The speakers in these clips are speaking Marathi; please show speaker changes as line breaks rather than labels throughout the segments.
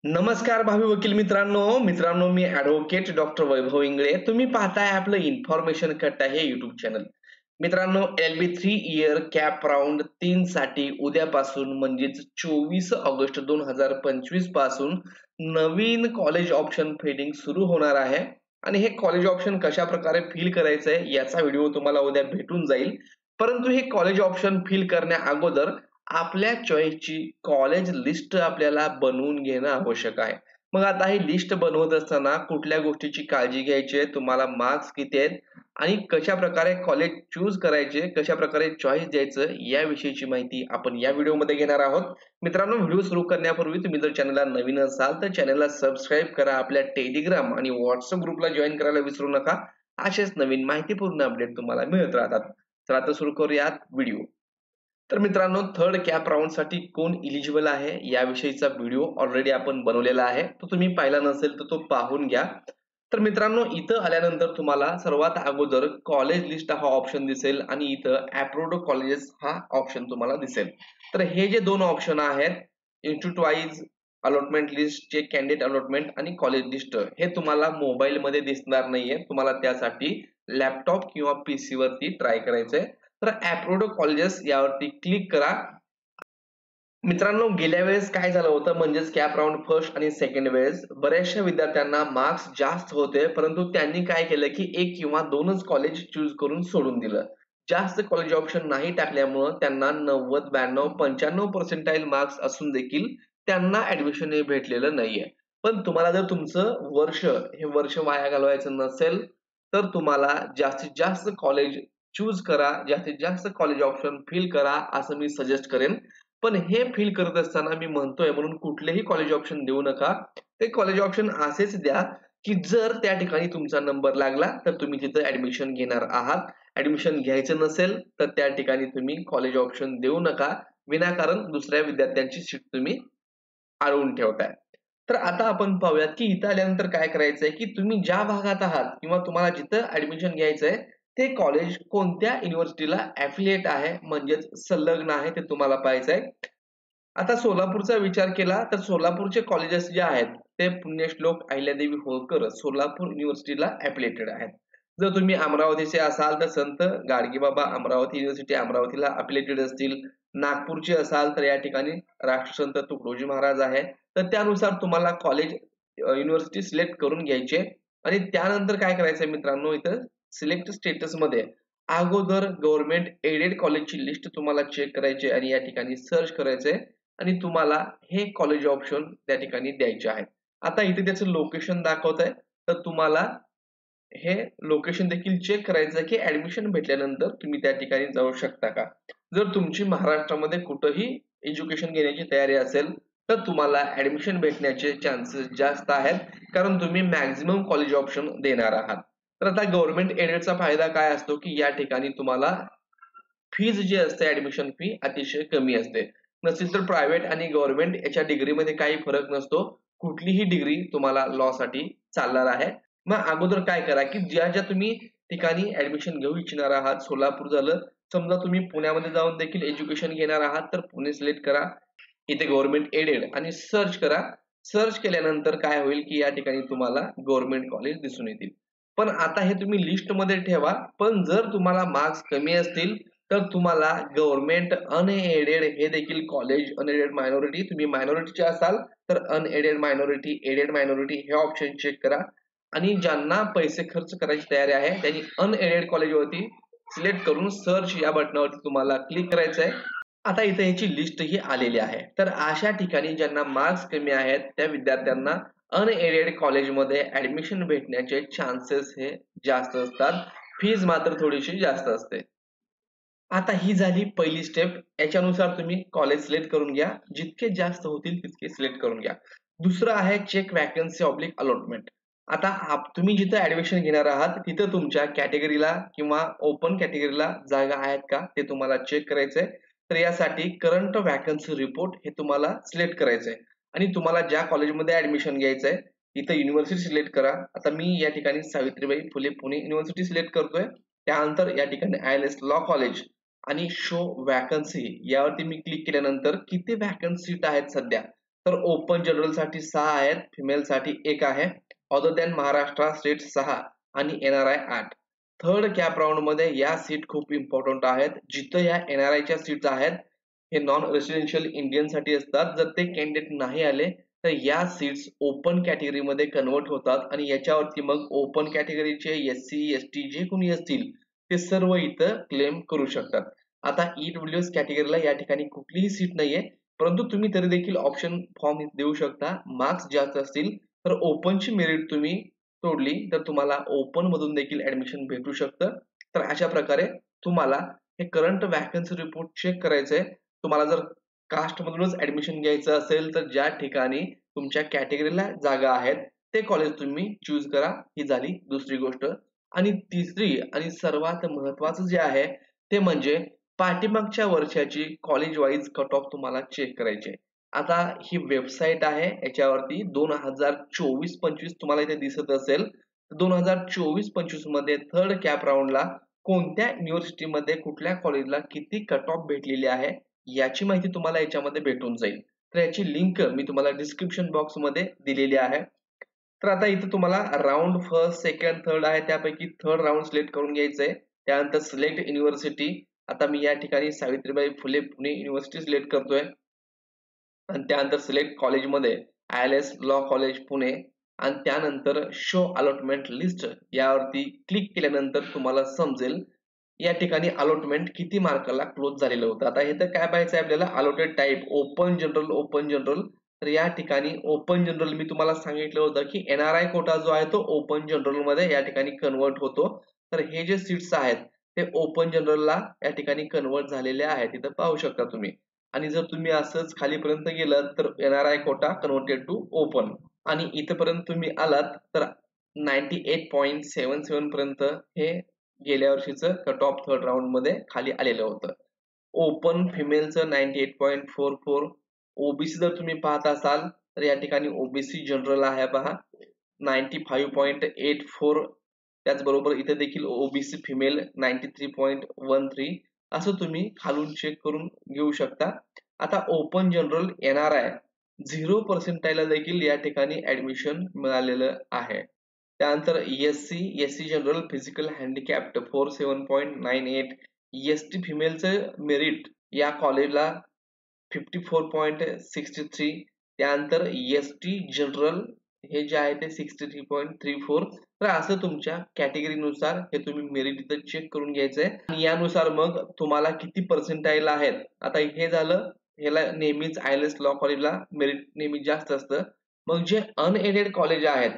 नमस्कार भावी वकील मित्रांनो मी ॲडव्होकेट डॉक्टर वैभव इंगळे. तुम्ही पाहताय आपलं इन्फॉर्मेशन कट आहे YouTube चॅनल. मित्रांनो, LB3 इयर कॅप राउंड 3 साठी उद्यापासून म्हणजेच 24 ऑगस्ट 2025 पासून नवीन कॉलेज ऑप्शन फिलिंग सुरू होणार आहे आणि हे कॉलेज ऑप्शन कशा प्रकारे फिल करायचंय याचा व्हिडिओ तुम्हाला उद्या भेटून जाईल. परंतु हे कॉलेज ऑप्शन फिल करण्या अगोदर आपल्या चॉईसची कॉलेज लिस्ट आपल्याला बनवून घेणं आवश्यक आहे. मग आता ही लिस्ट बनवत असताना कुठल्या गोष्टीची काळजी घ्यायची आहे, तुम्हाला मार्क्स किती आहेत आणि कशा प्रकारे कॉलेज चूज करायचे, कशा प्रकारे चॉईस द्यायचं याविषयीची माहिती आपण या व्हिडिओमध्ये घेणार आहोत. मित्रांनो, व्हिडिओ सुरू करण्यापूर्वी तुम्ही जर चॅनलला नवीन असाल तर चॅनलला सबस्क्राईब करा, आपल्या टेलिग्राम आणि व्हॉट्सअप ग्रुपला जॉईन करायला विसरू नका. असेच नवीन माहितीपूर्ण अपडेट तुम्हाला मिळत राहतात. तर आता सुरू करूयात व्हिडिओ. तर मित्रांनो, थर्ड कॅप राउंड साठी कोण इलिजिबल आहे याविषयीचा व्हिडिओ ऑलरेडी आपण बनवलेला आहे. तो तुम्ही पाहिला नसेल तर तो पाहून घ्या. तर मित्रांनो, इथं आल्यानंतर तुम्हाला सर्वात अगोदर कॉलेज लिस्ट हा ऑप्शन दिसेल आणि इथं अप्रूव्ड कॉलेजेस हा ऑप्शन तुम्हाला दिसेल. तर हे जे दोन ऑप्शन आहेत, इन्स्टिट्यूट वाईज अलॉटमेंट लिस्ट चे कॅन्डिडेट अलॉटमेंट आणि कॉलेज लिस्ट, हे तुम्हाला मोबाईल मध्ये दिसणार नाहीये. तुम्हाला त्यासाठी लॅपटॉप किंवा पीसी वरती ट्राय करायचंय. तर अप्रूव्ड कॉलेजेस यावरती क्लिक करा. मित्रांनो, गेल्या वेळेस काय झालं होतं, म्हणजेच कॅप राउंड फर्स्ट आणि सेकंड वेळेस बऱ्याचशा विद्यार्थ्यांना मार्क्स जास्त होते, परंतु त्यांनी काय केलं की एक किंवा दोनच कॉलेज चूज करून सोडून दिलं. जास्त कॉलेज ऑप्शन नाही टाकल्यामुळे त्यांना 90, 92, 95 पर्सेंटाईल मार्क्स असून देखील त्यांना ऍडमिशन हे भेटलेलं नाहीये. पण तुम्हाला जर तुमचं हे वर्ष वाया घालवायचं नसेल तर तुम्हाला जास्तीत जास्त कॉलेज चूज करा, जास्तीत जास्त कॉलेज ऑप्शन फिल करा असं मी सजेस्ट करेन. पण हे फिल करत असताना मी म्हणतोय म्हणून कुठलेही कॉलेज ऑप्शन देऊ नका. ते कॉलेज ऑप्शन असेच द्या की जर त्या ठिकाणी तुमचा नंबर लागला तर तुम्ही तिथं ऍडमिशन घेणार आहात. ऍडमिशन घ्यायचं नसेल तर त्या ठिकाणी तुम्ही कॉलेज ऑप्शन देऊ नका. विनाकारण दुसऱ्या विद्यार्थ्यांची सीट तुम्ही अडवून ठेवताय. तर आता आपण पाहूयात की इथं आल्यानंतर काय करायचंय की तुम्ही ज्या भागात आहात किंवा तुम्हाला जिथं ऍडमिशन घ्यायचंय ते कॉलेज कोणत्या युनिव्हर्सिटीला ॲफिलिएट आहे, म्हणजेच संलग्न आहे, ते तुम्हाला पाहायचंय. आता सोलापूरचा विचार केला तर सोलापूरचे कॉलेजेस जे आहेत ते पुण्यश्लोक अहिल्यादेवी होळकर सोलापूर युनिव्हर्सिटीला ॲफिलिएटेड आहेत. जर तुम्ही अमरावतीचे असाल तर संत गाडगेबाबा अमरावती युनिव्हर्सिटी अमरावतीला ॲफिलिएटेड असतील. नागपूरचे असाल तर या ठिकाणी राष्ट्रसंत तुकडोजी महाराज आहे. तर त्यानुसार तुम्हाला कॉलेज युनिव्हर्सिटी सिलेक्ट करून घ्यायचे आणि त्यानंतर काय करायचंय मित्रांनो, इथं सिलेक्ट स्टेटस मध्ये अगोदर गव्हर्नमेंट एडेड कॉलेजची लिस्ट तुम्हाला चेक करायची आणि या ठिकाणी सर्च करायचंय आणि तुम्हाला हे कॉलेज ऑप्शन त्या ठिकाणी द्यायचे आहेत. आता इथे त्याचं लोकेशन दाखवत आहे, तर तुम्हाला हे लोकेशन देखील चेक करायचं की ऍडमिशन भेटल्यानंतर तुम्ही त्या ठिकाणी जाऊ शकता का. जर तुमची महाराष्ट्रामध्ये कुठेही एज्युकेशन घेण्याची तयारी असेल तर तुम्हाला ऍडमिशन भेटण्याचे चान्सेस जास्त आहेत, कारण तुम्ही मॅक्झिमम कॉलेज ऑप्शन देणार आहात. तर आता गव्हर्नमेंट एडेडचा फायदा काय असतो की या ठिकाणी तुम्हाला फीज जी असते, ऍडमिशन फी अतिशय कमी असते. नसेल तर प्रायव्हेट आणि गव्हर्नमेंट याच्या डिग्रीमध्ये काही फरक नसतो. कुठलीही डिग्री तुम्हाला लॉ साठी चालणार आहे. मग अगोदर काय करा की ज्या ज्या तुम्ही ठिकाणी ऍडमिशन घेऊ इच्छिणार आहात, सोलापूर झालं, समजा तुम्ही पुण्यामध्ये जाऊन देखील एज्युकेशन घेणार आहात तर पुणे सिलेक्ट करा. इथे गव्हर्नमेंट एडेड आणि सर्च करा. सर्च केल्यानंतर काय होईल की या ठिकाणी तुम्हाला गव्हर्नमेंट कॉलेज दिसून येतील. पण आता हे तुम्ही लिस्ट मध्ये ठेवा. पण जर तुम्हाला मार्क्स कमी असतील तर तुम्हाला गव्हर्नमेंट अनएडेड हे देखील कॉलेज, अनएडेड मायनॉरिटी, तुम्ही मायनॉरिटीचे असाल तर अनएडेड मायनॉरिटी, एडेड मायनॉरिटी हे ऑप्शन चेक करा आणि ज्यांना पैसे खर्च करायची तयारी आहे त्यांनी अनएडेड कॉलेजवरती सिलेक्ट करून सर्च या बटनावरती तुम्हाला क्लिक करायचं आहे. आता इथे याची लिस्ट ही आलेली आहे. तर अशा ठिकाणी ज्यांना मार्क्स कमी आहेत त्या विद्यार्थ्यांना अनएडेड कॉलेजमध्ये ऍडमिशन भेटण्याचे चान्सेस हे जास्त असतात. फीज मात्र थोडीशी जास्त असते. आता ही झाली पहिली स्टेप. याच्यानुसार तुम्ही कॉलेज सिलेक्ट करून घ्या. जितके जास्त होतील तितके सिलेक्ट करून घ्या. दुसरं आहे चेक वॅकन्सी ऑब्लिक अलॉटमेंट. आता तुम्ही जिथं ऍडमिशन घेणार आहात तिथं तुमच्या कॅटेगरीला किंवा ओपन कॅटेगरीला जागा आहेत का ते तुम्हाला चेक करायचंय. तर यासाठी करंट वॅकन्सी रिपोर्ट हे तुम्हाला सिलेक्ट करायचंय आणि तुम्हाला ज्या कॉलेजमध्ये ऍडमिशन घ्यायचंय तिथं युनिव्हर्सिटी सिलेक्ट करा. आता मी या ठिकाणी सावित्रीबाई फुले पुणे युनिव्हर्सिटी सिलेक्ट करतोय. त्यानंतर या ठिकाणी ILS लॉ कॉलेज आणि शो वॅकन्सी यावरती मी क्लिक केल्यानंतर किती वॅकन्सी सीट आहेत सध्या तर ओपन जनरल साठी 6 आहेत, फिमेल साठी 1 आहे. अदर दॅन महाराष्ट्र स्टेट 6 आणि NRI 8. थर्ड कॅप राऊंड मध्ये या सीट खूप इम्पॉर्टंट आहेत. जिथं या NRI च्या सीट्स आहेत हे नॉन रेसिडेन्शियल इंडियन साठी असतात. जर ते कॅन्डिडेट नाही आले तर या सीट्स ओपन कॅटेगरी मध्ये कन्वर्ट होतात आणि याच्यावरती मग ओपन कॅटेगरीचे SC ST जे कोणी असतील ते सर्व इथं क्लेम करू शकतात. आता EWS कॅटेगरीला या ठिकाणी कुठलीही सीट नाहीये, परंतु तुम्ही तरी देखील ऑप्शन फॉर्म देऊ शकता. मार्क्स जास्त असतील तर ओपनची मेरिट तुम्ही तोडली तर तुम्हाला ओपन मधून देखील ऍडमिशन भेटू शकतं. तर अशा प्रकारे तुम्हाला हे करंट वॅकन्सी रिपोर्ट चेक करायचंय. तुम्हाला जर कास्ट मधूनच ऍडमिशन घ्यायचं असेल तर ज्या ठिकाणी तुमच्या कॅटेगरीला जागा आहेत ते कॉलेज तुम्ही चूज करा. ही झाली दुसरी गोष्ट. आणि तिसरी आणि सर्वात महत्वाचं जे आहे ते म्हणजे पाठीमागच्या वर्षाची कॉलेज वाईज कट ऑफ तुम्हाला चेक करायचे. आता ही वेबसाईट आहे, याच्यावरती 2024-25 तुम्हाला इथे दिसत असेल. 2024-25 मध्ये थर्ड कॅप राऊंडला कोणत्या युनिव्हर्सिटीमध्ये कुठल्या कॉलेजला किती कट ऑफ भेटलेली आहे याची माहिती तुम्हाला याच्यामध्ये भेटून जाईल. तर याची लिंक मी तुम्हाला डिस्क्रिप्शन बॉक्स मध्ये दिलेली आहे. तर आता इथे तुम्हाला राऊंड फर्स्ट, सेकंड, थर्ड आहे त्यापैकी थर्ड राऊंड सिलेक्ट करून घ्यायचंय. त्यानंतर सिलेक्ट युनिव्हर्सिटी. आता मी या ठिकाणी सावित्रीबाई फुले पुणे युनिव्हर्सिटी सिलेक्ट करतोय आणि त्यानंतर सिलेक्ट कॉलेजमध्ये ILS लॉ कॉलेज पुणे आणि त्यानंतर शो अलॉटमेंट लिस्ट यावरती क्लिक केल्यानंतर तुम्हाला समजेल या ठिकाणी अलॉटमेंट किती मार्काला क्लोज झालेलं होतं. आता हे तर काय पाहायचं आहे आपल्याला, allotted type open general, open general. तर या ठिकाणी ओपन जनरल मी तुम्हाला सांगितलं होतं की NRI कोटा जो आहे तो ओपन जनरल मध्ये या ठिकाणी कन्वर्ट होतो. तर हे जे सीट्स आहेत ते ओपन जनरलला या ठिकाणी कन्वर्ट झालेले आहेत, इथं पाहू शकता तुम्ही. आणि जर तुम्ही असंच खालीपर्यंत गेलात तर NRI quota converted to open आणि इथपर्यंत तुम्ही आलात तर 98.77 पर्यंत हे गेल्या वर्षीचं कट ऑफ थर्ड राऊंड मध्ये खाली आलेलं होतं. ओपन फिमेलचं 98.44. ओबीसी जर तुम्ही पाहत असाल तर या ठिकाणी ओबीसी जनरल आहे पहा 95.84. त्याचबरोबर इथे देखील ओबीसी फिमेल 93.13. असं तुम्ही खालून चेक करून घेऊ शकता. आता ओपन जनरल NRI 0 पर्सेंटाईलला देखील या ठिकाणी ऍडमिशन मिळालेलं आहे. त्यानंतर SC general physical handicapped 47.98. ST फिमेलचं मेरिट या कॉलेजला 54.63. त्यानंतर ST जनरल हे जे आहे ते 63.34. तर असं तुमच्या कॅटेगरीनुसार हे तुम्ही मेरिट इथं चेक करून घ्यायचंय आणि यानुसार मग तुम्हाला किती पर्सेंटाईल आहेत. आता हे झालं, ह्याला नेहमीच ILS लॉ कॉलेजला मेरिट नेहमी जास्त असतं. मग जे अनएडेड कॉलेज आहेत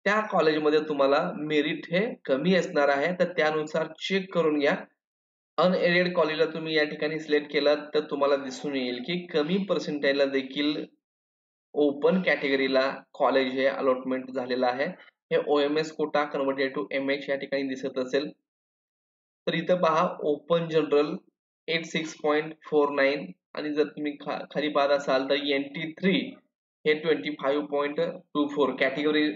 त्या कॉलेजमध्ये तुम्हाला मेरिट हे कमी असणार आहे. तर त्यानुसार चेक करून घ्या. अनएडेड कॉलेजला तुम्ही या ठिकाणी सिलेक्ट केलात तर तुम्हाला दिसून येईल की कमी पर्सेंटाईलला देखील ओपन कॅटेगरीला कॉलेज हे अलॉटमेंट झालेलं आहे. हे OMS quota converted to MH या ठिकाणी दिसत असेल. तर इथं पहा ओपन जनरल 86.49 आणि जर तुम्ही खाली पाहत असाल तर NT3 हे 25.24.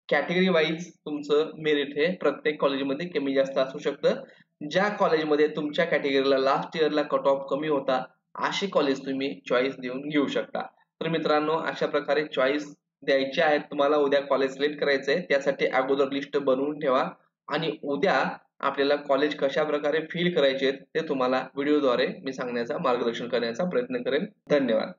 कॅटेगरी वाईज तुमचं मेरिट हे प्रत्येक कॉलेजमध्ये कमी जास्त असू शकतं. ज्या कॉलेजमध्ये तुमच्या कॅटेगरीला लास्ट इयरला कट ऑफ कमी होता असे कॉलेज तुम्ही चॉईस देऊन घेऊ शकता. तर मित्रांनो अशा प्रकारे चॉईस द्यायची आहे तुम्हाला. उद्या कॉलेज सिलेक्ट करायचंय त्यासाठी अगोदर लिस्ट बनवून ठेवा आणि उद्या आपल्याला कॉलेज कशा प्रकारे फिल करायचे ते तुम्हाला व्हिडिओद्वारे मी सांगण्याचा, मार्गदर्शन करण्याचा प्रयत्न करेन. धन्यवाद.